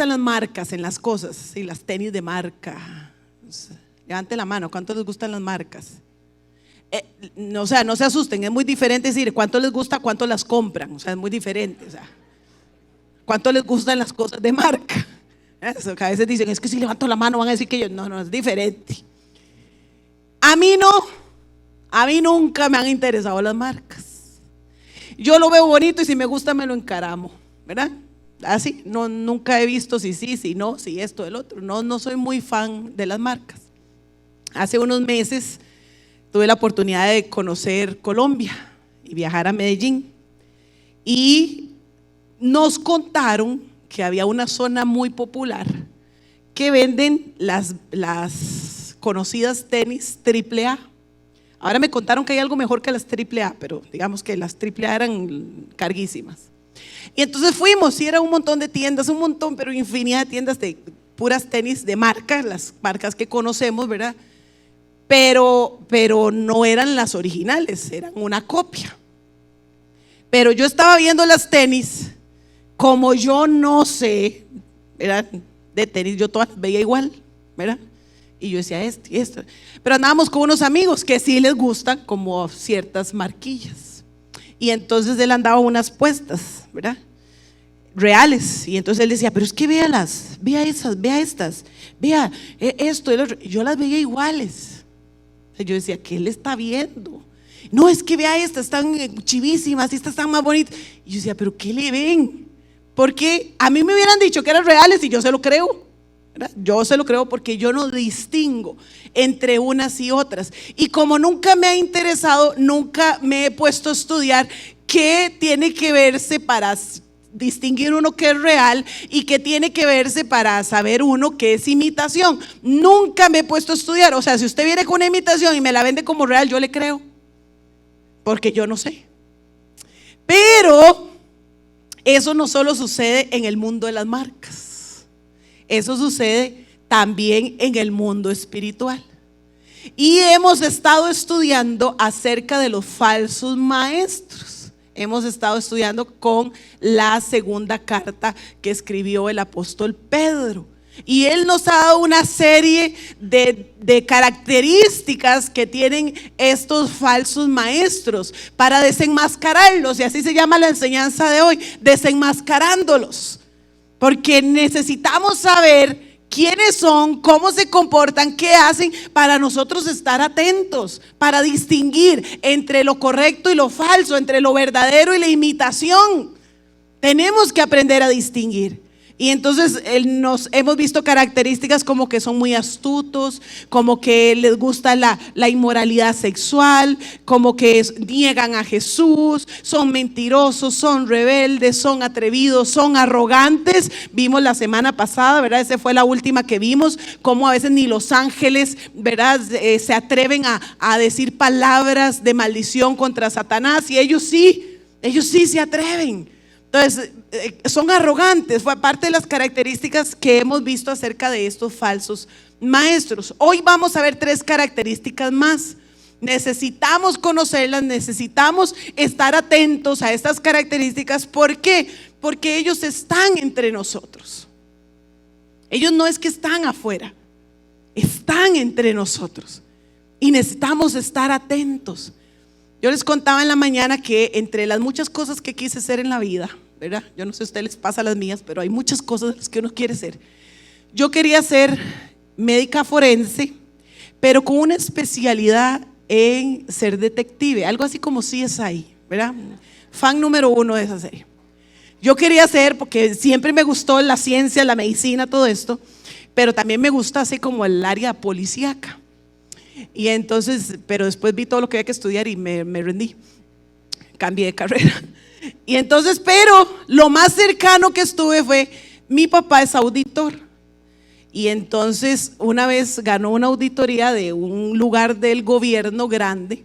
gustan las marcas en las cosas? Sí, las tenis de marca. Levante la mano, ¿cuántos les gustan las marcas? O sea, no se asusten, es muy diferente decir cuánto les gusta, cuánto las compran. O sea, es muy diferente. O sea, cuánto les gustan las cosas de marca. Eso, que a veces dicen, es que si levanto la mano van a decir que yo. No, es diferente. A mí no, a mí nunca me han interesado las marcas. Yo lo veo bonito y si me gusta me lo encaramo, ¿verdad? Así, no, nunca he visto si sí, si no, si esto, el otro. No soy muy fan de las marcas. Hace unos meses tuve la oportunidad de conocer Colombia y viajar a Medellín. Y nos contaron que había una zona muy popular que venden las conocidas tenis AAA. Ahora me contaron que hay algo mejor que las AAA, pero digamos que las AAA eran carguísimas. Y entonces fuimos y era un montón de tiendas, un montón, pero infinidad de tiendas de puras tenis de marca, las marcas que conocemos, ¿verdad? Pero no eran las originales, eran una copia. Pero yo estaba viendo las tenis, como yo no sé, ¿verdad? De tenis, yo todas las veía igual, ¿verdad? Y yo decía esto y esto. Pero andábamos con unos amigos que sí les gustan como ciertas marquillas. Y entonces él andaba unas puestas, ¿verdad? Reales. Y entonces él decía, pero es que véalas, vea esas, vea estas, vea esto, el otro. Y yo las veía iguales. Yo decía, ¿qué él está viendo? No, es que vea estas, están chivísimas, estas están más bonitas. Y yo decía, pero ¿qué le ven? Porque a mí me hubieran dicho que eran reales y yo se lo creo, ¿verdad? Yo se lo creo porque yo no distingo entre unas y otras. Y como nunca me ha interesado, nunca me he puesto a estudiar qué tiene que verse para distinguir uno que es real y qué tiene que verse para saber uno que es imitación. Nunca me he puesto a estudiar. O sea, si usted viene con una imitación y me la vende como real, yo le creo, porque yo no sé. Pero eso no solo sucede en el mundo de las marcas, eso sucede también en el mundo espiritual. Y hemos estado estudiando acerca de los falsos maestros. Hemos estado estudiando con la segunda carta que escribió el apóstol Pedro. Y él nos ha dado una serie de características que tienen estos falsos maestros para desenmascararlos. Y así se llama la enseñanza de hoy, desenmascarándolos. Porque necesitamos saber quiénes son, cómo se comportan, qué hacen, para nosotros estar atentos, para distinguir entre lo correcto y lo falso, entre lo verdadero y la imitación. Tenemos que aprender a distinguir. Y entonces hemos visto características como que son muy astutos, como que les gusta la inmoralidad sexual, como que niegan a Jesús, son mentirosos, son rebeldes, son atrevidos, son arrogantes. Vimos la semana pasada, ¿verdad? Esa fue la última que vimos, como a veces ni los ángeles, ¿verdad? Se atreven a decir palabras de maldición contra Satanás, y ellos sí se atreven. Entonces, son arrogantes. Fue parte de las características que hemos visto acerca de estos falsos maestros. Hoy vamos a ver 3 características más. Necesitamos conocerlas, necesitamos estar atentos a estas características. ¿Por qué? Porque ellos están entre nosotros. Ellos no es que están afuera, están entre nosotros. Y necesitamos estar atentos. Yo les contaba en la mañana que entre las muchas cosas que quise hacer en la vida, ¿verdad? Yo no sé si a ustedes les pasa las mías, pero hay muchas cosas de las que uno quiere ser. Yo quería ser médica forense, pero con una especialidad en ser detective, algo así como CSI, ¿verdad? Fan número 1 de esa serie. Yo quería ser, porque siempre me gustó la ciencia, la medicina, todo esto, pero también me gusta así como el área policíaca. Y entonces, pero después vi todo lo que había que estudiar y me rendí, cambié de carrera. Y entonces, pero lo más cercano que estuve fue, mi papá es auditor. Y entonces una vez ganó una auditoría de un lugar del gobierno grande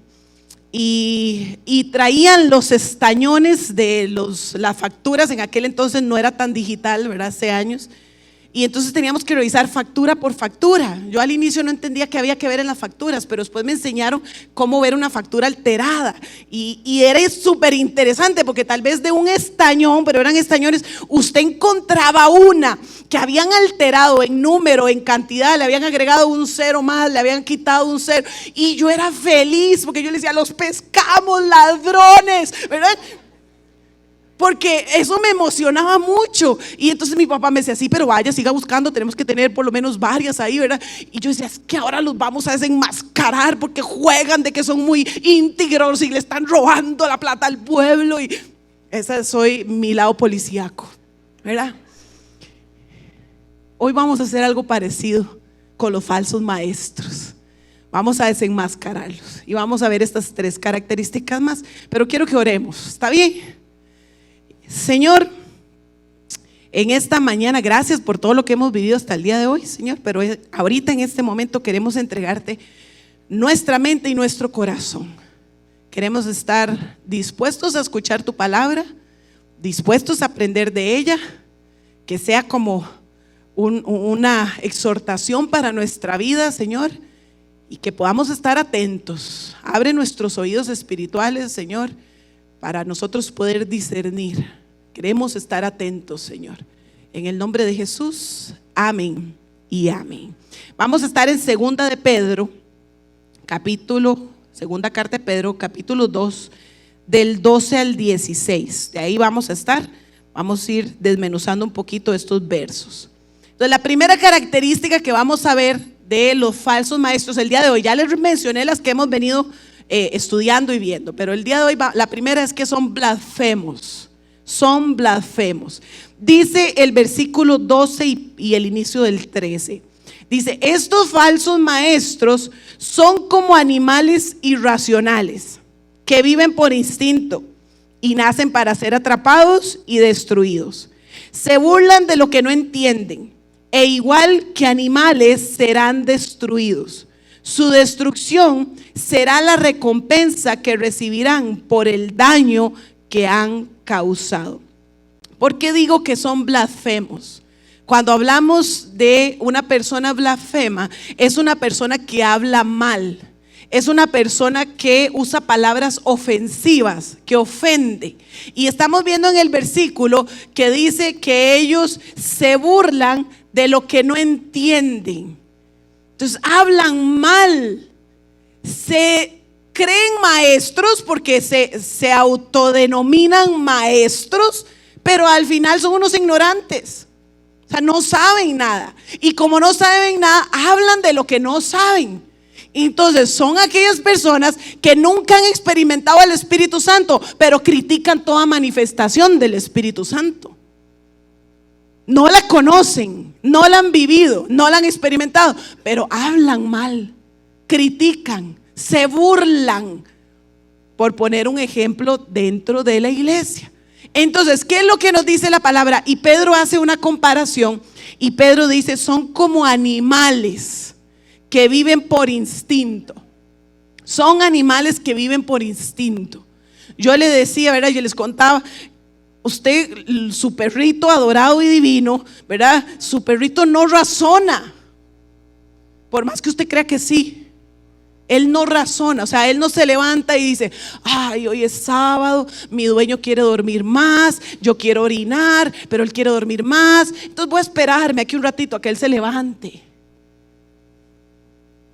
y traían los estañones de las facturas. En aquel entonces no era tan digital, ¿verdad? Hace años. Y entonces teníamos que revisar factura por factura. Yo al inicio no entendía qué había que ver en las facturas, pero después me enseñaron cómo ver una factura alterada. Y era súper interesante porque tal vez de un estañón, pero eran estañones, usted encontraba una que habían alterado en número, en cantidad, le habían agregado un cero más, le habían quitado un cero. Y yo era feliz porque yo le decía, los pescamos, ladrones, ¿verdad? Porque eso me emocionaba mucho. Y entonces mi papá me decía, sí, pero vaya, siga buscando, tenemos que tener por lo menos varias ahí, ¿verdad? Y yo decía, es que ahora los vamos a desenmascarar porque juegan de que son muy íntegros y le están robando la plata al pueblo. Y ese soy mi lado policíaco, ¿verdad? Hoy vamos a hacer algo parecido con los falsos maestros. Vamos a desenmascararlos y vamos a ver estas 3 características más. Pero quiero que oremos, ¿está bien? Señor, en esta mañana, gracias por todo lo que hemos vivido hasta el día de hoy, Señor, pero ahorita en este momento queremos entregarte nuestra mente y nuestro corazón. Queremos estar dispuestos a escuchar tu palabra, dispuestos a aprender de ella, que sea como una exhortación para nuestra vida, Señor, y que podamos estar atentos. Abre nuestros oídos espirituales, Señor, para nosotros poder discernir. Queremos estar atentos, Señor. En el nombre de Jesús, amén y amén. Vamos a estar en segunda de Pedro, segunda carta de Pedro, capítulo 2, del 12 al 16. De ahí vamos a estar, vamos a ir desmenuzando un poquito estos versos. Entonces, la primera característica que vamos a ver de los falsos maestros el día de hoy, ya les mencioné las que hemos venido estudiando y viendo, pero el día de hoy la primera es que son blasfemos. Son blasfemos. Dice el versículo 12 y el inicio del 13. Dice, estos falsos maestros son como animales irracionales que viven por instinto y nacen para ser atrapados y destruidos. Se burlan de lo que no entienden e igual que animales serán destruidos. Su destrucción será la recompensa que recibirán por el daño que han causado. ¿Por qué digo que son blasfemos? Cuando hablamos de una persona blasfema, es una persona que habla mal, es una persona que usa palabras ofensivas, que ofende. Y estamos viendo en el versículo que dice que ellos se burlan de lo que no entienden. Entonces hablan mal, se creen maestros porque se autodenominan maestros, pero al final son unos ignorantes. O sea, no saben nada. Y como no saben nada, hablan de lo que no saben. Entonces son aquellas personas que nunca han experimentado el Espíritu Santo, pero critican toda manifestación del Espíritu Santo. No la conocen, no la han vivido, no la han experimentado, pero hablan mal, critican, se burlan, por poner un ejemplo dentro de la iglesia. Entonces, ¿qué es lo que nos dice la palabra? Y Pedro hace una comparación y Pedro dice, son como animales que viven por instinto. Son animales que viven por instinto. Yo le decía, ¿verdad? Yo les contaba, usted, su perrito adorado y divino, ¿verdad? Su perrito no razona, por más que usted crea que sí. Él no razona, o sea, él no se levanta y dice, ay, hoy es sábado, mi dueño quiere dormir más, yo quiero orinar, pero él quiere dormir más, entonces voy a esperarme aquí un ratito a que él se levante.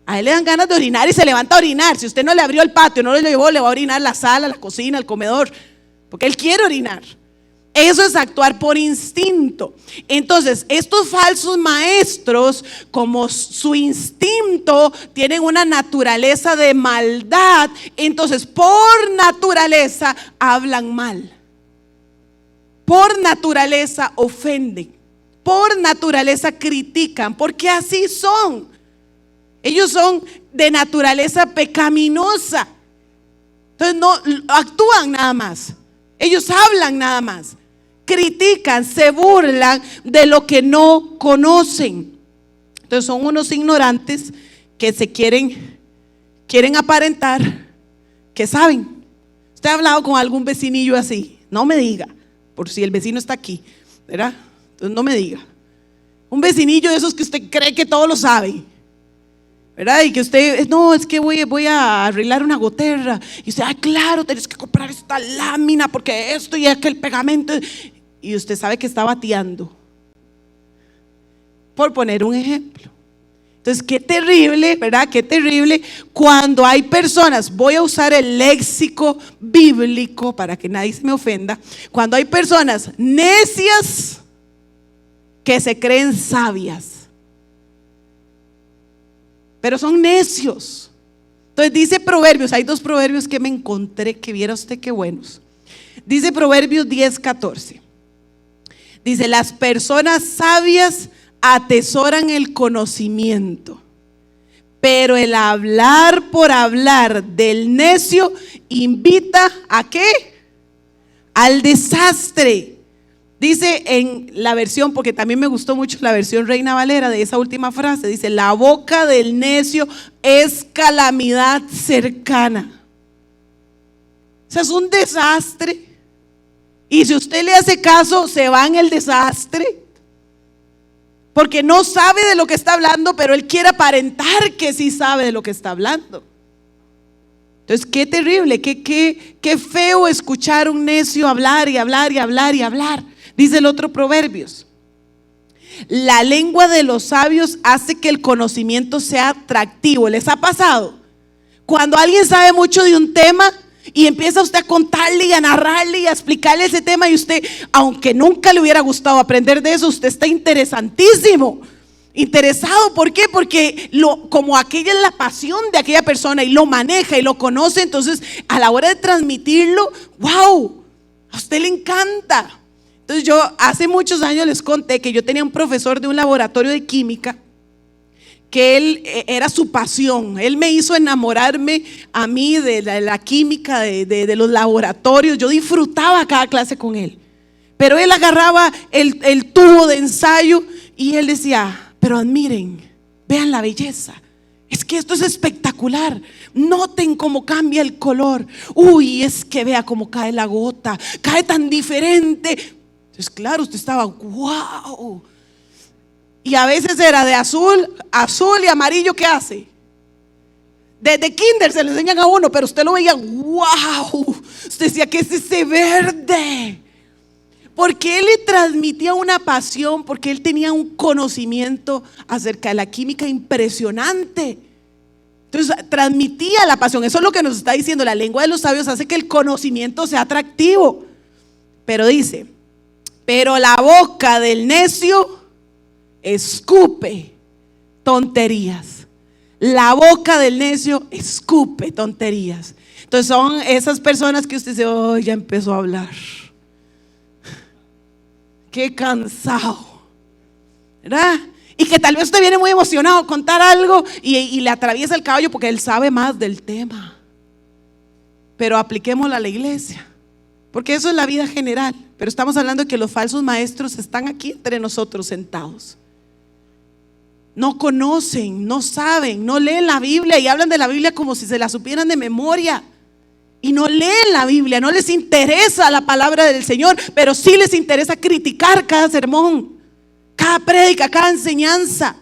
A él le dan ganas de orinar y se levanta a orinar. Si usted no le abrió el patio, no lo llevó, le va a orinar la sala, la cocina, el comedor, porque él quiere orinar. Eso es actuar por instinto. Entonces, estos falsos maestros, como su instinto tienen una naturaleza de maldad, entonces por naturaleza hablan mal. Por naturaleza ofenden. Por naturaleza critican, porque así son. Ellos son de naturaleza pecaminosa. Entonces no actúan nada más. Ellos hablan nada más. Critican, se burlan de lo que no conocen. Entonces son unos ignorantes que se quieren aparentar que saben. ¿Usted ha hablado con algún vecinillo así? No me diga, por si el vecino está aquí, ¿verdad? Entonces no me diga. Un vecinillo de esos que usted cree que todo lo sabe, ¿verdad? Y que usted, no, es que voy a arreglar una gotera. Y usted, claro, tenés que comprar esta lámina porque esto y aquel pegamento. Y usted sabe que está bateando, por poner un ejemplo. Entonces, qué terrible, ¿verdad? Qué terrible cuando hay personas, voy a usar el léxico bíblico para que nadie se me ofenda, cuando hay personas necias que se creen sabias, pero son necios. Entonces dice Proverbios, hay 2 proverbios que me encontré, que viera usted qué buenos. Dice Proverbios 10:14. Dice, las personas sabias atesoran el conocimiento, pero el hablar por hablar del necio invita ¿a qué? Al desastre. Dice en la versión, porque también me gustó mucho la versión Reina Valera de esa última frase, dice, la boca del necio es calamidad cercana. O sea, es un desastre. Y si usted le hace caso, se va en el desastre, porque no sabe de lo que está hablando, pero él quiere aparentar que sí sabe de lo que está hablando. Entonces, qué terrible, qué feo escuchar a un necio hablar y hablar y hablar y hablar. Dice el otro Proverbios, la lengua de los sabios hace que el conocimiento sea atractivo. ¿Les ha pasado? Cuando alguien sabe mucho de un tema y empieza usted a contarle y a narrarle y a explicarle ese tema, y usted, aunque nunca le hubiera gustado aprender de eso, usted está interesantísimo, interesado. ¿Por qué? Porque como aquella es la pasión de aquella persona y lo maneja y lo conoce, entonces a la hora de transmitirlo, wow, a usted le encanta. Entonces yo hace muchos años les conté que yo tenía un profesor de un laboratorio de química, que él era su pasión. Él me hizo enamorarme a mí de la química, de los laboratorios. Yo disfrutaba cada clase con él. Pero él agarraba el tubo de ensayo y él decía, pero admiren, vean la belleza. Es que esto es espectacular. Noten cómo cambia el color. Uy, es que vea cómo cae la gota. Cae tan diferente. Entonces, claro, usted estaba, wow. Y a veces era de azul y amarillo. ¿Qué hace? Desde kinder se le enseñan a uno, pero usted lo veía, wow. Usted decía, ¿qué es ese verde? Porque él le transmitía una pasión, porque él tenía un conocimiento acerca de la química impresionante. Entonces transmitía la pasión. Eso es lo que nos está diciendo. La lengua de los sabios hace que el conocimiento sea atractivo. Pero dice, pero la boca del necio escupe tonterías. La boca del necio escupe tonterías. Entonces son esas personas que usted dice, oh, ya empezó a hablar. Qué cansado, ¿verdad? Y que tal vez usted viene muy emocionado a contar algo y le atraviesa el caballo porque él sabe más del tema. Pero apliquémoslo a la iglesia, porque eso es la vida general. Pero estamos hablando de que los falsos maestros están aquí entre nosotros sentados. No conocen, no saben, no leen la Biblia y hablan de la Biblia como si se la supieran de memoria. Y no leen la Biblia, no les interesa la palabra del Señor, pero sí les interesa criticar cada sermón, cada prédica, cada enseñanza.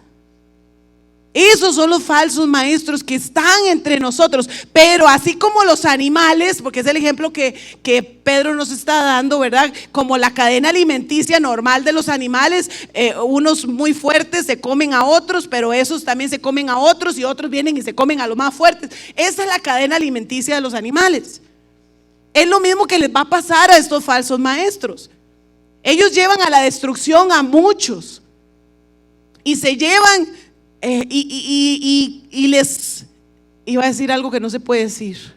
Esos son los falsos maestros que están entre nosotros. Pero así como los animales, porque es el ejemplo que Pedro nos está dando, ¿verdad? Como la cadena alimenticia normal de los animales, unos muy fuertes se comen a otros, pero esos también se comen a otros y otros vienen y se comen a los más fuertes. Esa es la cadena alimenticia de los animales. Es lo mismo que les va a pasar a estos falsos maestros. Ellos llevan a la destrucción a muchos y se llevan y les iba a decir algo que no se puede decir.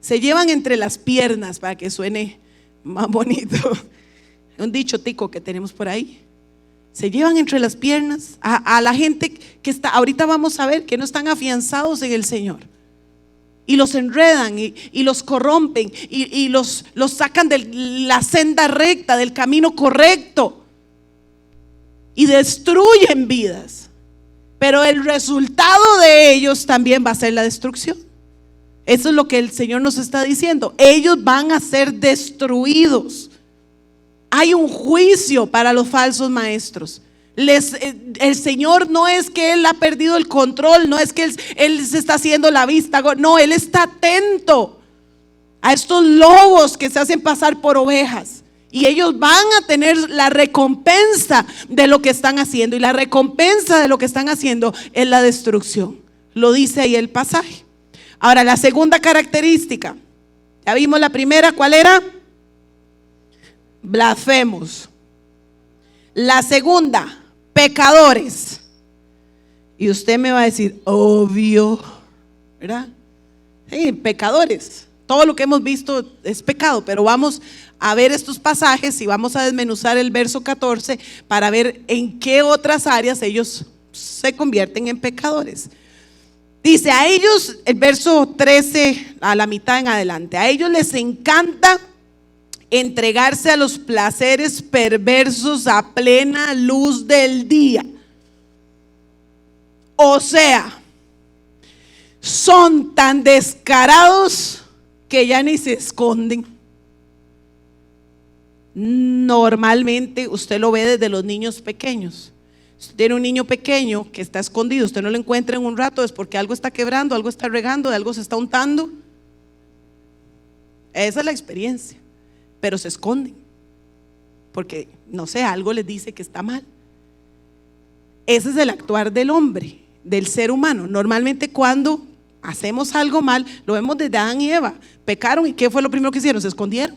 Se llevan entre las piernas, para que suene más bonito, un dicho tico que tenemos por ahí. Se llevan entre las piernas a la gente que está, ahorita vamos a ver, que no están afianzados en el Señor, y los enredan y los corrompen y los sacan de la senda recta, del camino correcto, y destruyen vidas. Pero el resultado de ellos también va a ser la destrucción. Eso es lo que el Señor nos está diciendo. Ellos van a ser destruidos. Hay un juicio para los falsos maestros. El Señor no es que Él ha perdido el control, no es que Él se está haciendo la vista, no, Él está atento a estos lobos que se hacen pasar por ovejas. Y ellos van a tener la recompensa de lo que están haciendo. Y la recompensa de lo que están haciendo es la destrucción. Lo dice ahí el pasaje. Ahora, la segunda característica. Ya vimos la primera, ¿cuál era? Blasfemos. La segunda, pecadores. Y usted me va a decir, obvio, ¿verdad? Sí, pecadores. Todo lo que hemos visto es pecado, pero vamos a ver estos pasajes y vamos a desmenuzar el verso 14 para ver en qué otras áreas ellos se convierten en pecadores. Dice, a ellos, el verso 13 a la mitad en adelante, a ellos les encanta entregarse a los placeres perversos a plena luz del día. O sea, son tan descarados que ya ni se esconden. Normalmente usted lo ve desde los niños pequeños. Si tiene un niño pequeño que está escondido, usted no lo encuentra en un rato, es porque algo está quebrando, algo está regando, algo se está untando. Esa es la experiencia. Pero se esconden porque, no sé, algo les dice que está mal. Ese es el actuar del hombre, del ser humano. Normalmente cuando hacemos algo mal, lo vemos desde Adán y Eva. Pecaron y ¿qué fue lo primero que hicieron? Se escondieron.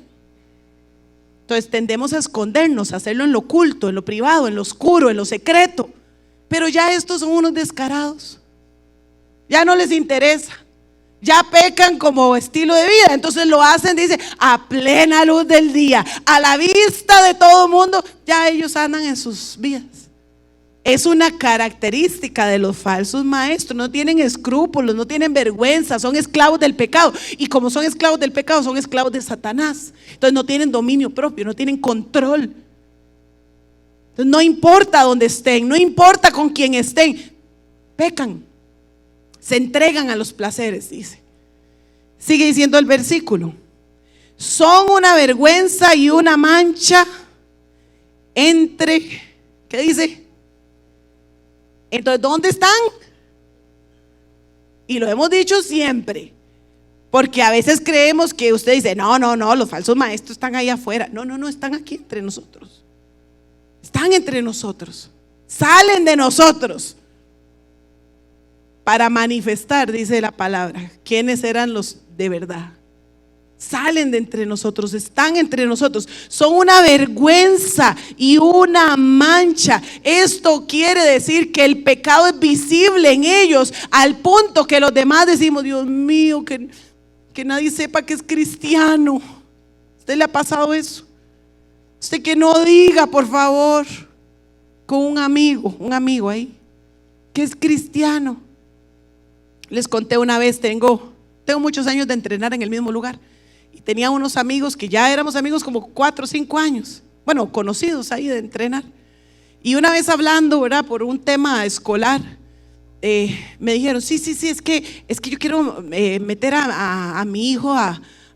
Entonces tendemos a escondernos, a hacerlo en lo oculto, en lo privado, en lo oscuro, en lo secreto. Pero ya estos son unos descarados. Ya no les interesa. Ya pecan como estilo de vida. Entonces lo hacen, dice, a plena luz del día, a la vista de todo el mundo. Ya ellos andan en sus vidas. Es una característica de los falsos maestros. No tienen escrúpulos, no tienen vergüenza, son esclavos del pecado. Y como son esclavos del pecado, son esclavos de Satanás. Entonces no tienen dominio propio, no tienen control. Entonces no importa dónde estén, no importa con quién estén, pecan, se entregan a los placeres, dice. Sigue diciendo el versículo: son una vergüenza y una mancha entre, ¿qué dice? Entonces, ¿dónde están? Y lo hemos dicho siempre, porque a veces creemos que usted dice, no, los falsos maestros están ahí afuera. No, están aquí entre nosotros. Están entre nosotros. Salen de nosotros para manifestar, dice la palabra, quiénes eran los de verdad. Salen de entre nosotros, están entre nosotros, son una vergüenza y una mancha. Esto quiere decir que el pecado es visible en ellos, al punto que los demás decimos, Dios mío, que nadie sepa que es cristiano. ¿A usted le ha pasado eso? Usted que no diga, por favor, con un amigo ahí, que es cristiano. Les conté una vez, tengo muchos años de entrenar en el mismo lugar. Y tenía unos amigos que ya éramos amigos como 4 o 5 años, bueno, conocidos ahí de entrenar. Y una vez hablando, ¿verdad?, por un tema escolar, me dijeron, sí, es que yo quiero meter a mi hijo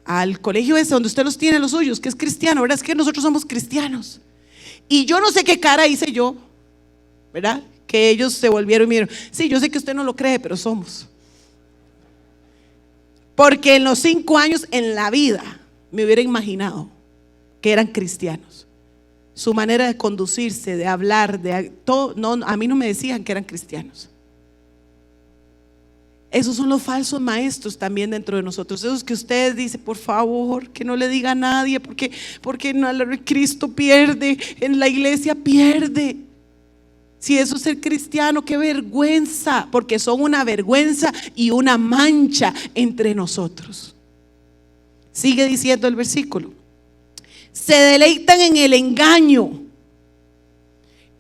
al colegio ese donde usted los tiene, los suyos, que es cristiano, ¿verdad? Es que nosotros somos cristianos. Y yo no sé qué cara hice yo, ¿verdad? Que ellos se volvieron y me dijeron, sí, yo sé que usted no lo cree, pero somos. Porque en los 5 años en la vida me hubiera imaginado que eran cristianos. Su manera de conducirse, de hablar, de todo, no, a mí no me decían que eran cristianos. Esos son los falsos maestros también dentro de nosotros. Esos que ustedes dicen, por favor, que no le diga a nadie, porque no, Cristo pierde, en la iglesia pierde. Si eso es ser cristiano, qué vergüenza, porque son una vergüenza y una mancha entre nosotros. Sigue diciendo el versículo: se deleitan en el engaño,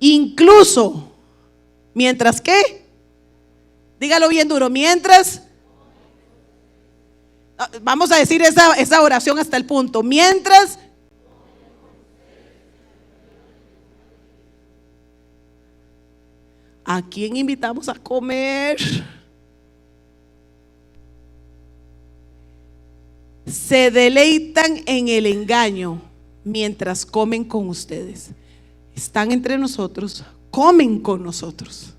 incluso, ¿mientras qué? Dígalo bien duro, mientras. Vamos a decir esa oración hasta el punto. Mientras. ¿A quién invitamos a comer? Se deleitan en el engaño. mientras comen con ustedes. Están entre nosotros, comen con nosotros.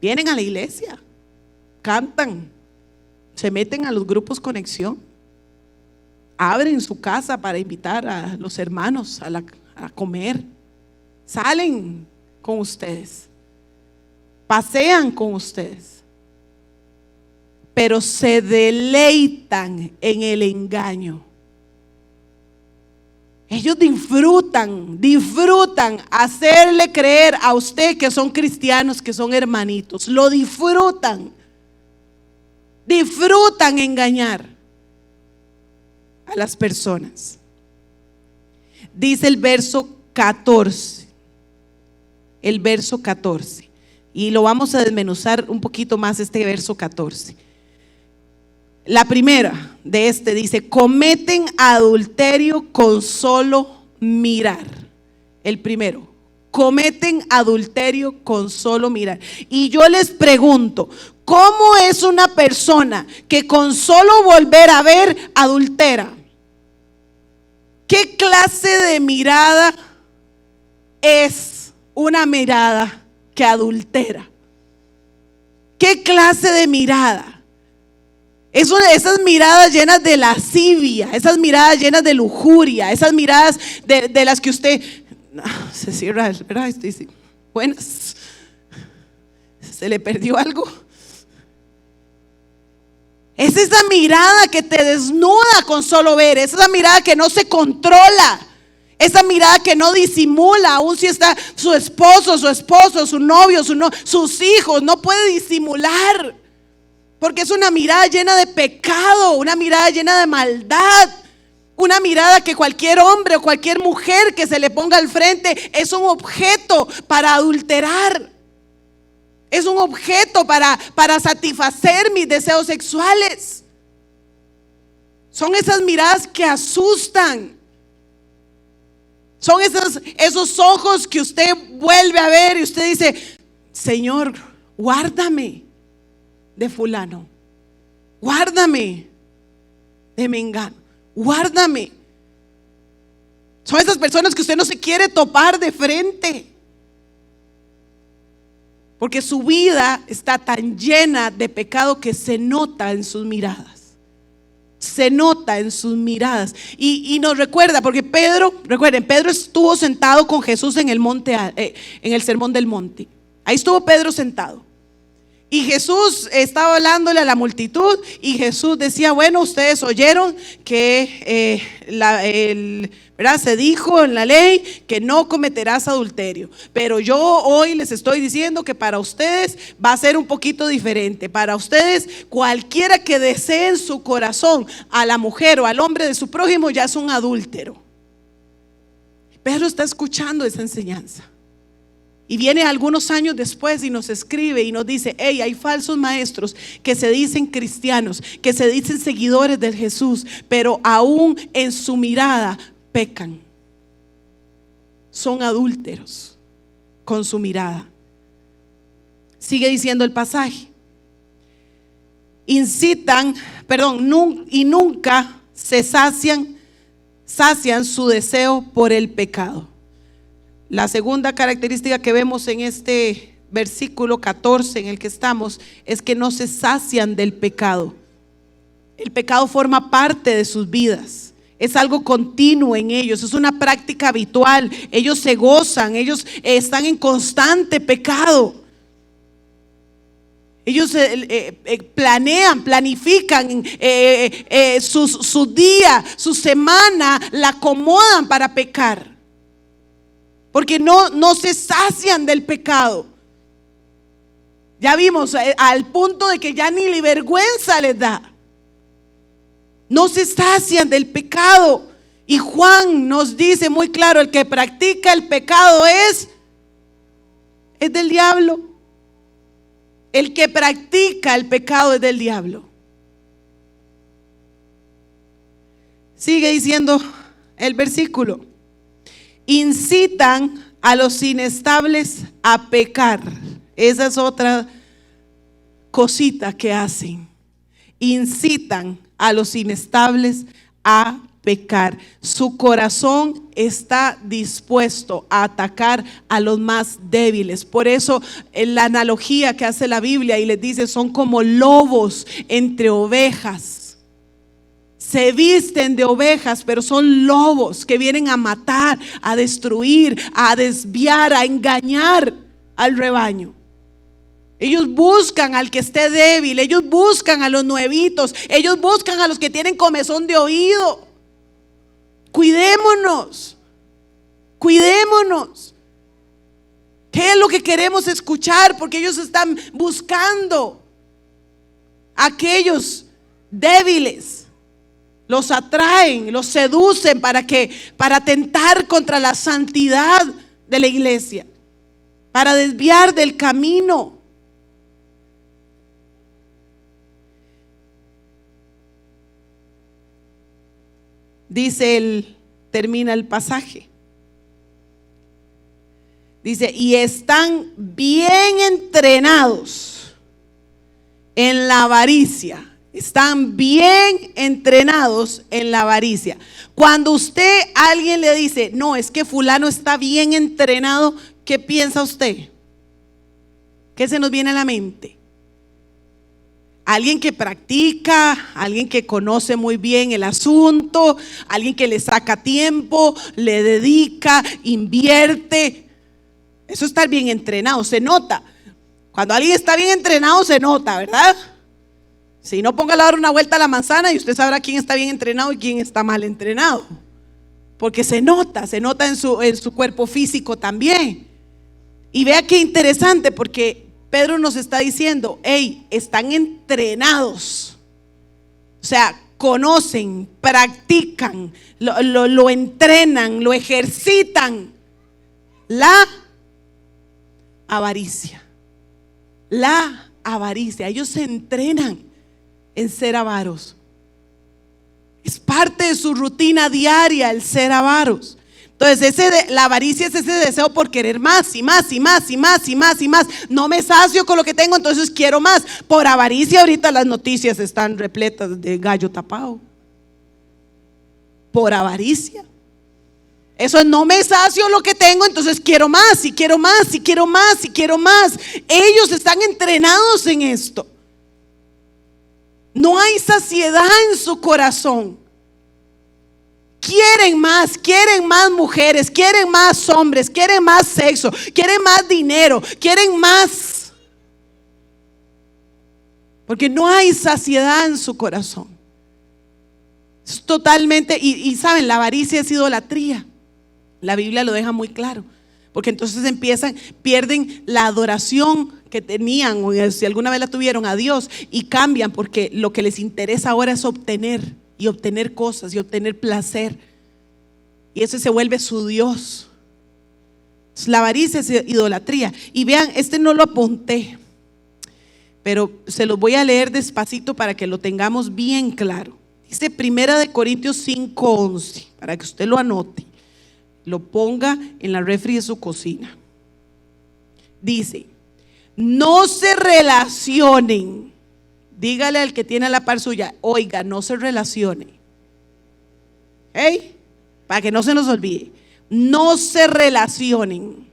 Vienen a la iglesia, cantan, se meten a los grupos conexión, abren su casa para invitar a los hermanos a comer, salen con ustedes, pasean con ustedes, pero se deleitan en el engaño. Ellos disfrutan hacerle creer a usted que son cristianos, que son hermanitos. Lo disfrutan engañar a las personas. Dice el verso 14, y lo vamos a desmenuzar un poquito más, este verso 14. La primera de dice: cometen adulterio con solo mirar. El primero, cometen adulterio con solo mirar. Y yo les pregunto, ¿cómo es una persona que con solo volver a ver adultera? ¿Qué clase de mirada es una mirada que adultera? ¿Qué clase de mirada? Es una de esas miradas llenas de lascivia, esas miradas llenas de lujuria, esas miradas de las que usted se cierra, ¿verdad? Buenas, ¿se le perdió algo? Es esa mirada que te desnuda con solo ver, es esa mirada que no se controla, esa mirada que no disimula, aun si está su esposo, su novio, sus hijos, no puede disimular. Porque es una mirada llena de pecado, una mirada llena de maldad, una mirada que cualquier hombre o cualquier mujer que se le ponga al frente es un objeto para adulterar. Es un objeto para satisfacer mis deseos sexuales. Son esas miradas que asustan. Son esos ojos que usted vuelve a ver y usted dice: Señor, guárdame de fulano, guárdame de mengano, guárdame. Son esas personas que usted no se quiere topar de frente, porque su vida está tan llena de pecado que se nota en sus miradas. Se nota en sus miradas. Y nos recuerda, porque recuerden, Pedro estuvo sentado con Jesús en el monte, en el sermón del monte. Ahí estuvo Pedro sentado. Y Jesús estaba hablándole a la multitud y Jesús decía: bueno, ustedes oyeron que ¿verdad? Se dijo en la ley que no cometerás adulterio, pero yo hoy les estoy diciendo que para ustedes va a ser un poquito diferente. Para ustedes, cualquiera que desee en su corazón a la mujer o al hombre de su prójimo ya es un adúltero. Pedro está escuchando esa enseñanza. Y viene algunos años después y nos escribe y nos dice: hey, hay falsos maestros que se dicen cristianos, que se dicen seguidores de Jesús, pero aún en su mirada pecan. Son adúlteros con su mirada. Sigue diciendo el pasaje: y nunca se sacian su deseo por el pecado. La segunda característica que vemos en este versículo 14 en el que estamos es que no se sacian del pecado. El pecado forma parte de sus vidas, es algo continuo en ellos, es una práctica habitual. Ellos se gozan, ellos están en constante pecado. Ellos planifican su día, su semana, la acomodan para pecar. Porque no se sacian del pecado. Ya vimos, al punto de que ya ni vergüenza les da. No se sacian del pecado. Y Juan nos dice muy claro: el que practica el pecado es del diablo. El que practica el pecado es del diablo. Sigue diciendo el versículo: incitan a los inestables a pecar. Esa es otra cosita que hacen. Incitan a los inestables a pecar. Su corazón está dispuesto a atacar a los más débiles. Por eso la analogía que hace la Biblia y les dice, son como lobos entre ovejas. Se visten de ovejas, pero son lobos que vienen a matar, a destruir, a desviar, a engañar al rebaño. Ellos buscan al que esté débil, ellos buscan a los nuevitos, ellos buscan a los que tienen comezón de oído. Cuidémonos, cuidémonos. ¿Qué es lo que queremos escuchar? Porque ellos están buscando a aquellos débiles. Los atraen, los seducen para atentar contra la santidad de la iglesia, para desviar del camino. Termina el pasaje. Dice, y están bien entrenados en la avaricia. Están bien entrenados en la avaricia. Cuando alguien le dice, no, es que fulano está bien entrenado, ¿qué piensa usted? ¿Qué se nos viene a la mente? Alguien que practica, alguien que conoce muy bien el asunto, alguien que le saca tiempo, le dedica, invierte. Eso es estar bien entrenado, se nota. Cuando alguien está bien entrenado se nota, ¿verdad? Si no, póngale a dar una vuelta a la manzana y usted sabrá quién está bien entrenado y quién está mal entrenado. Porque se nota en su cuerpo físico también. Y vea qué interesante, porque Pedro nos está diciendo, hey, están entrenados. O sea, conocen, practican, lo entrenan, lo ejercitan. La avaricia. La avaricia. Ellos se entrenan en ser avaros. Es parte de su rutina diaria el ser avaros. Entonces la avaricia es ese deseo por querer más y más y más y más y más y más. No me sacio con lo que tengo, entonces quiero más. Por avaricia ahorita las noticias están repletas de gallo tapado. Por avaricia. Eso es, no me sacio lo que tengo, entonces quiero más y quiero más y quiero más y quiero más. Ellos están entrenados en esto. No hay saciedad en su corazón. Quieren más mujeres, quieren más hombres, quieren más sexo, quieren más dinero, quieren más. Porque no hay saciedad en su corazón. Es totalmente, y saben, la avaricia es idolatría. La Biblia lo deja muy claro. Porque entonces pierden la adoración que tenían, o si alguna vez la tuvieron, a Dios, y cambian porque lo que les interesa ahora es obtener. Y obtener cosas y obtener placer. Y eso se vuelve su Dios. La avaricia es idolatría. Y vean, no lo apunté, pero se los voy a leer despacito para que lo tengamos bien claro. Dice 1 Corintios 5:11, para que usted lo anote, lo ponga en la refri de su cocina. Dice, no se relacionen. Dígale al que tiene a la par suya, oiga, no se relacione. ¿Hey? Para que no se nos olvide. No se relacionen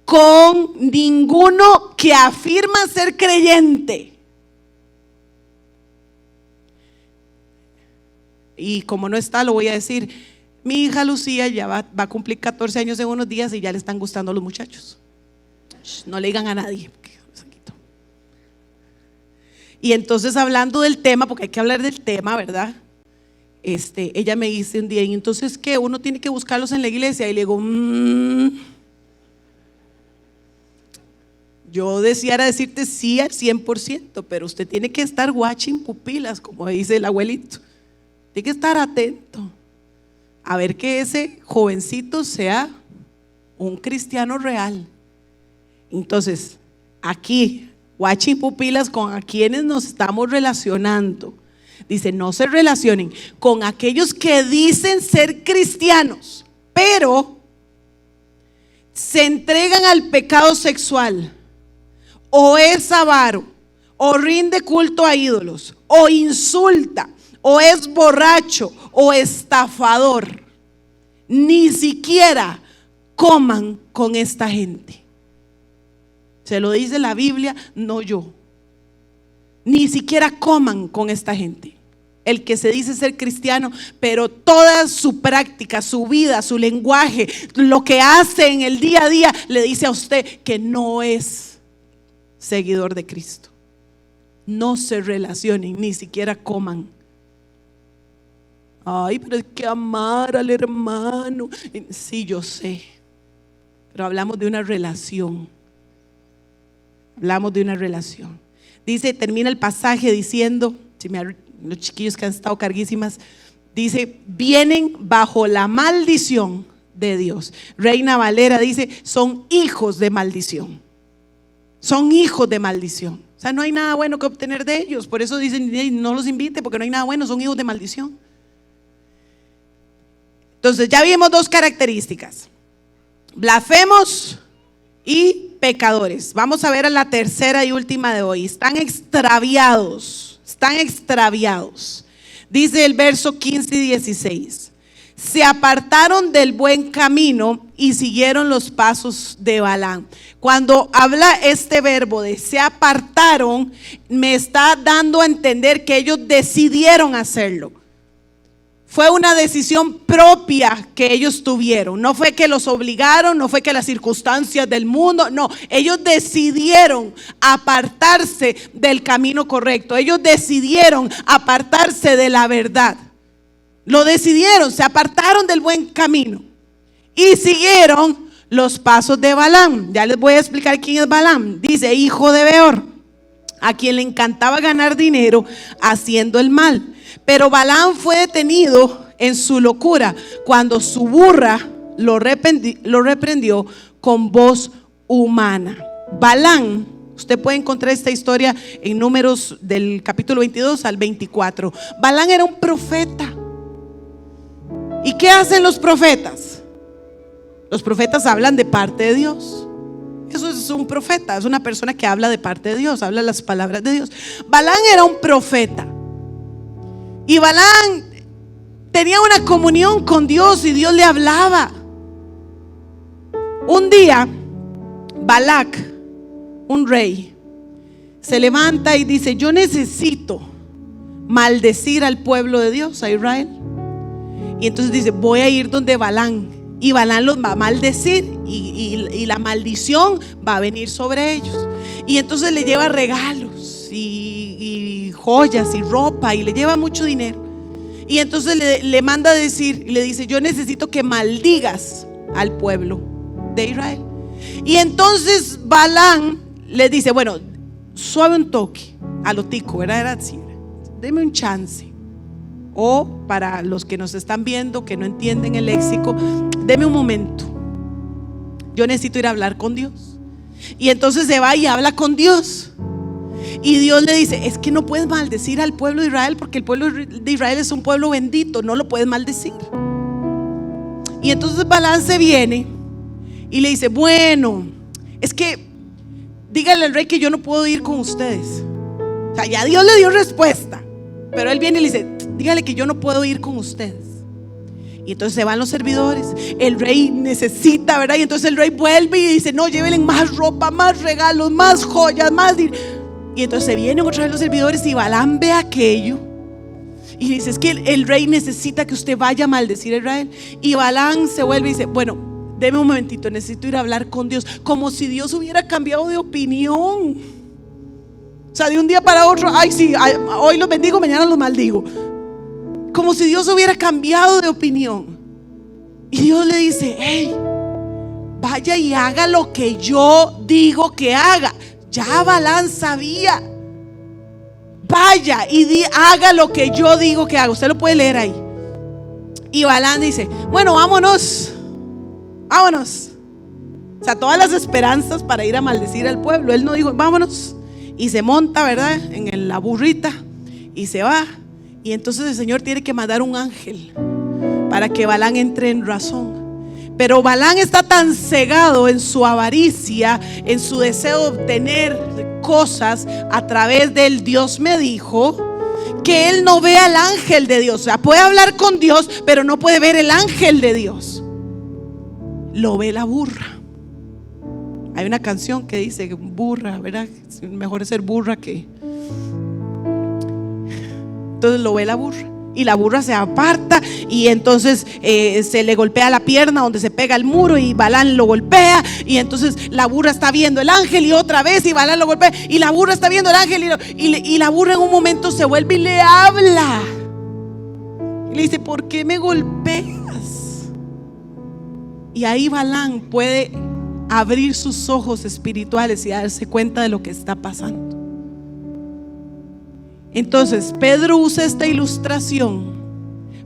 con ninguno que afirma ser creyente. Y como no está, lo voy a decir. Mi hija Lucía ya va a cumplir 14 años en unos días y ya le están gustando los muchachos. No le digan a nadie. Y entonces, hablando del tema, porque hay que hablar del tema, ¿verdad? Ella me dice un día, ¿y entonces qué? Uno tiene que buscarlos en la iglesia. Y le digo, yo deseara decirte sí al 100%, pero usted tiene que estar watching pupilas, como dice el abuelito. Tiene que estar atento a ver que ese jovencito sea un cristiano real. Entonces, aquí, watching pupilas con a quienes nos estamos relacionando. Dice, no se relacionen con aquellos que dicen ser cristianos, pero se entregan al pecado sexual, o es avaro, o rinde culto a ídolos, o insulta, o es borracho, o estafador, ni siquiera coman con esta gente. Se lo dice la Biblia, no yo. Ni siquiera coman con esta gente. El que se dice ser cristiano, pero toda su práctica, su vida, su lenguaje, lo que hace en el día a día, le dice a usted que no es seguidor de Cristo. No se relacionen, ni siquiera coman. Ay, pero es que amar al hermano. Sí, yo sé, pero hablamos de una relación. Hablamos de una relación. Dice, termina el pasaje diciendo, los chiquillos que han estado carguísimas, dice, vienen bajo la maldición de Dios. Reina Valera dice, son hijos de maldición. Son hijos de maldición. O sea, no hay nada bueno que obtener de ellos. Por eso dicen, no los invite porque no hay nada bueno, son hijos de maldición. Entonces ya vimos dos características: blasfemos y pecadores. Vamos a ver a la tercera y última de hoy. Están extraviados, están extraviados. Dice el verso 15 y 16: se apartaron del buen camino y siguieron los pasos de Balaam. Cuando habla este verbo de se apartaron, me está dando a entender que ellos decidieron hacerlo. Fue una decisión propia que ellos tuvieron. No fue que los obligaron, no fue que las circunstancias del mundo, no. Ellos decidieron apartarse del camino correcto. Ellos decidieron apartarse de la verdad. Lo decidieron, se apartaron del buen camino y siguieron los pasos de Balaam. Ya les voy a explicar quién es Balaam. Dice, hijo de Beor, a quien le encantaba ganar dinero haciendo el mal. Pero Balaam fue detenido en su locura cuando su burra lo reprendió con voz humana. Balaam, usted puede encontrar esta historia en Números del capítulo 22 al 24. Balaam era un profeta. ¿Y qué hacen los profetas? Los profetas hablan de parte de Dios. Eso es un profeta, es una persona que habla de parte de Dios, habla las palabras de Dios. Balaam era un profeta. Y Balaam tenía una comunión con Dios y Dios le hablaba. Un día, Balac, un rey, se levanta y dice, yo necesito maldecir al pueblo de Dios, a Israel. Y entonces dice, voy a ir donde Balaam. Y Balaam los va a maldecir y la maldición va a venir sobre ellos. Y entonces le lleva regalos y joyas y ropa y le lleva mucho dinero. Y entonces le manda a decir y le dice, yo necesito que maldigas al pueblo de Israel. Y entonces Balaam le dice, bueno, suave un toque, a lo tico, ¿verdad? Era así, deme un chance. O para los que nos están viendo, que no entienden el léxico, deme un momento, yo necesito ir a hablar con Dios. Y entonces se va y habla con Dios. Y Dios le dice, es que no puedes maldecir al pueblo de Israel, porque el pueblo de Israel es un pueblo bendito, no lo puedes maldecir. Y entonces Balaam se viene y le dice, bueno, es que dígale al rey que yo no puedo ir con ustedes. O sea, ya Dios le dio respuesta, pero él viene y le dice, dígale que yo no puedo ir con ustedes. Y entonces se van los servidores. El rey necesita, ¿verdad? Y entonces el rey vuelve y dice, no, llévenle más ropa, más regalos, más joyas, más dinero. Y entonces se vienen otra vez los servidores y Balaam ve aquello y dice, es que el rey necesita que usted vaya a maldecir a Israel. Y Balaam se vuelve y dice, bueno, deme un momentito, necesito ir a hablar con Dios. Como si Dios hubiera cambiado de opinión. O sea, de un día para otro, ay sí, hoy los bendigo, mañana los maldigo. Como si Dios hubiera cambiado de opinión. Y Dios le dice, hey, vaya y haga lo que yo digo que haga. Ya Balaam sabía. Vaya y haga lo que yo digo que haga. Usted lo puede leer ahí. Y Balaam dice, bueno, vámonos. Vámonos. O sea, todas las esperanzas para ir a maldecir al pueblo. Él no dijo, vámonos. Y se monta, ¿verdad? En la burrita y se va. Y entonces el Señor tiene que mandar un ángel para que Balaam entre en razón. Pero Balaam está tan cegado en su avaricia, en su deseo de obtener cosas a través del Dios me dijo, que él no ve al ángel de Dios. O sea, puede hablar con Dios, pero no puede ver el ángel de Dios. Lo ve la burra. Hay una canción que dice burra, ¿verdad? Mejor es ser burra que... Entonces lo ve la burra. Y la burra se aparta y entonces se le golpea la pierna donde se pega el muro y Balán lo golpea, y entonces la burra está viendo el ángel y otra vez y Balán lo golpea y la burra está viendo el ángel y la burra en un momento se vuelve y le habla y le dice: ¿por qué me golpeas? Y ahí Balán puede abrir sus ojos espirituales y darse cuenta de lo que está pasando. Entonces Pedro usa esta ilustración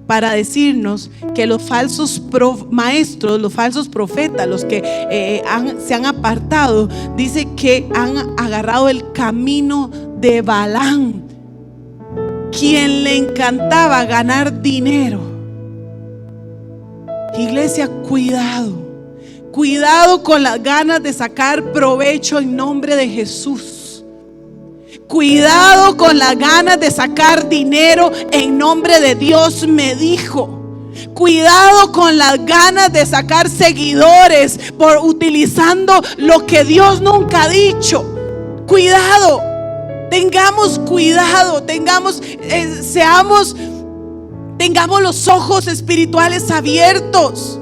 para decirnos que los falsos maestros, los falsos profetas, los que se han apartado, dice que han agarrado el camino de Balaam, quien le encantaba ganar dinero. Iglesia, cuidado con las ganas de sacar provecho en nombre de Jesús. Cuidado con las ganas de sacar dinero en nombre de Dios me dijo. Cuidado con las ganas de sacar seguidores por utilizando lo que Dios nunca ha dicho. Cuidado, tengamos cuidado, tengamos los ojos espirituales abiertos.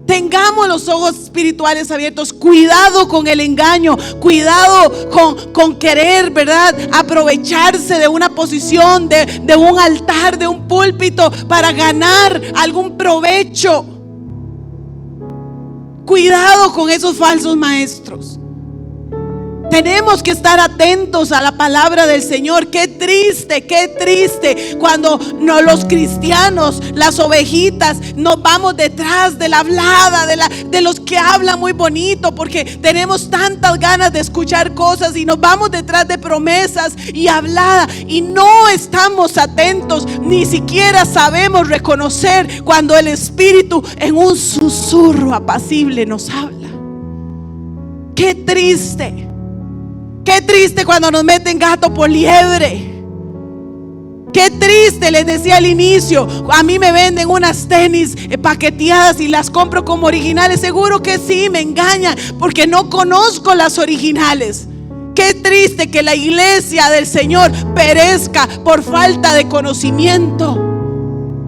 Tengamos los ojos espirituales abiertos. Cuidado con el engaño. Cuidado con querer, ¿verdad?, aprovecharse de una posición, de un altar, de un púlpito para ganar algún provecho. Cuidado con esos falsos maestros. Tenemos que estar atentos a la palabra del Señor. Qué triste cuando los cristianos, las ovejitas, nos vamos detrás de la hablada, de los que hablan muy bonito, porque tenemos tantas ganas de escuchar cosas y nos vamos detrás de promesas y hablada y no estamos atentos, ni siquiera sabemos reconocer cuando el Espíritu en un susurro apacible nos habla. Qué triste. Qué triste cuando nos meten gato por liebre. Qué triste, les decía al inicio, a mí me venden unas tenis paqueteadas y las compro como originales. Seguro que sí, me engañan porque no conozco las originales. Qué triste que la iglesia del Señor perezca por falta de conocimiento,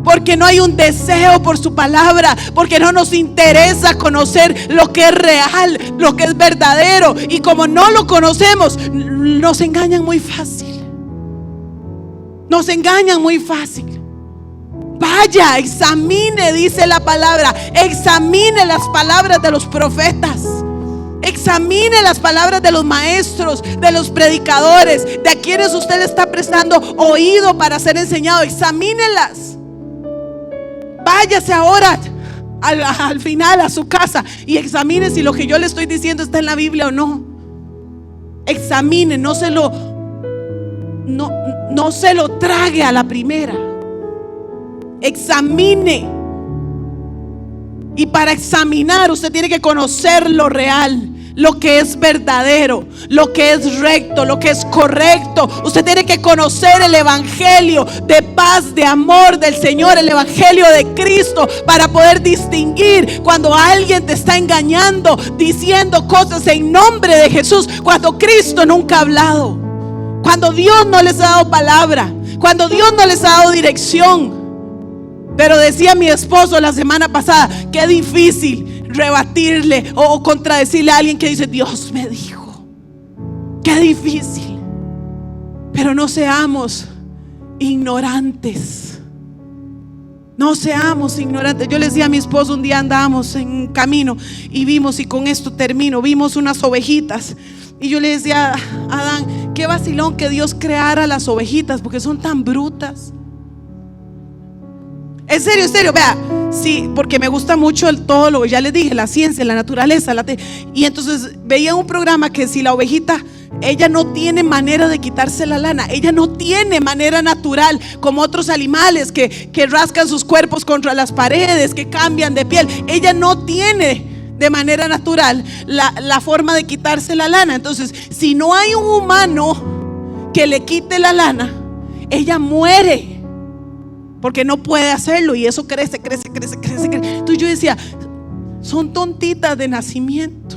porque no hay un deseo por su palabra, porque no nos interesa conocer lo que es real, lo que es verdadero. Y como no lo conocemos, nos engañan muy fácil. Nos engañan muy fácil. Vaya, examine, dice la palabra. Examine las palabras de los profetas. Examine las palabras de los maestros, de los predicadores, de a quienes usted le está prestando oído para ser enseñado. Examínelas. Váyase ahora al final a su casa y examine si lo que yo le estoy diciendo está en la Biblia o no. Examine, no se lo trague a la primera. Examine. Y para examinar usted tiene que conocer lo real, lo que es verdadero, lo que es recto, lo que es correcto. Usted tiene que conocer el evangelio de paz, de amor del Señor, el evangelio de Cristo, para poder distinguir cuando alguien te está engañando, diciendo cosas en nombre de Jesús, cuando Cristo nunca ha hablado, cuando Dios no les ha dado palabra, cuando Dios no les ha dado dirección. Pero decía mi esposo la semana pasada, qué difícil rebatirle o contradecirle a alguien que dice Dios me dijo. Qué difícil. Pero no seamos ignorantes. No seamos ignorantes. Yo le decía a mi esposo, un día andábamos en camino y vimos, y con esto termino, vimos unas ovejitas. Y yo le decía a Adán, qué vacilón que Dios creara las ovejitas, porque son tan brutas. En serio, vea, sí, porque me gusta mucho todo lo que ya les dije, la ciencia, la naturaleza, y entonces veía un programa que si la ovejita, ella no tiene manera de quitarse la lana, ella no tiene manera natural como otros animales que rascan sus cuerpos contra las paredes, que cambian de piel. Ella no tiene de manera natural la forma de quitarse la lana. Entonces, si no hay un humano que le quite la lana, ella muere, porque no puede hacerlo, y eso crece. Entonces yo decía, son tontitas de nacimiento,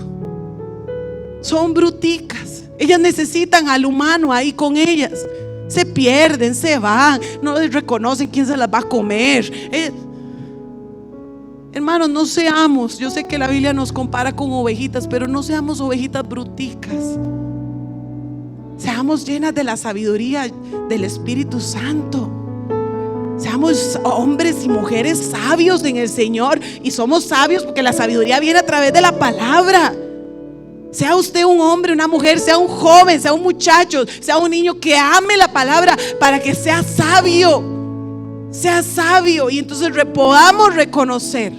son bruticas. Ellas necesitan al humano ahí con ellas. Se pierden, se van, no les reconocen quién se las va a comer. Hermanos, no seamos, yo sé que la Biblia nos compara con ovejitas, pero no seamos ovejitas bruticas. Seamos llenas de la sabiduría del Espíritu Santo. Seamos hombres y mujeres sabios en el Señor. Y somos sabios porque la sabiduría viene a través de la palabra. Sea usted un hombre, una mujer, sea un joven, sea un muchacho, sea un niño, que ame la palabra para que sea sabio. Sea sabio. Y entonces podamos reconocer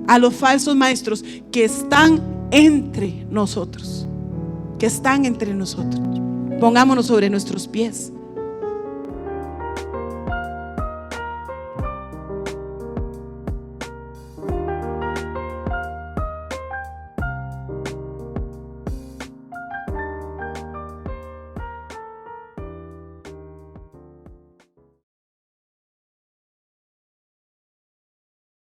a los falsos maestros que están entre nosotros. Que están entre nosotros. Pongámonos sobre nuestros pies.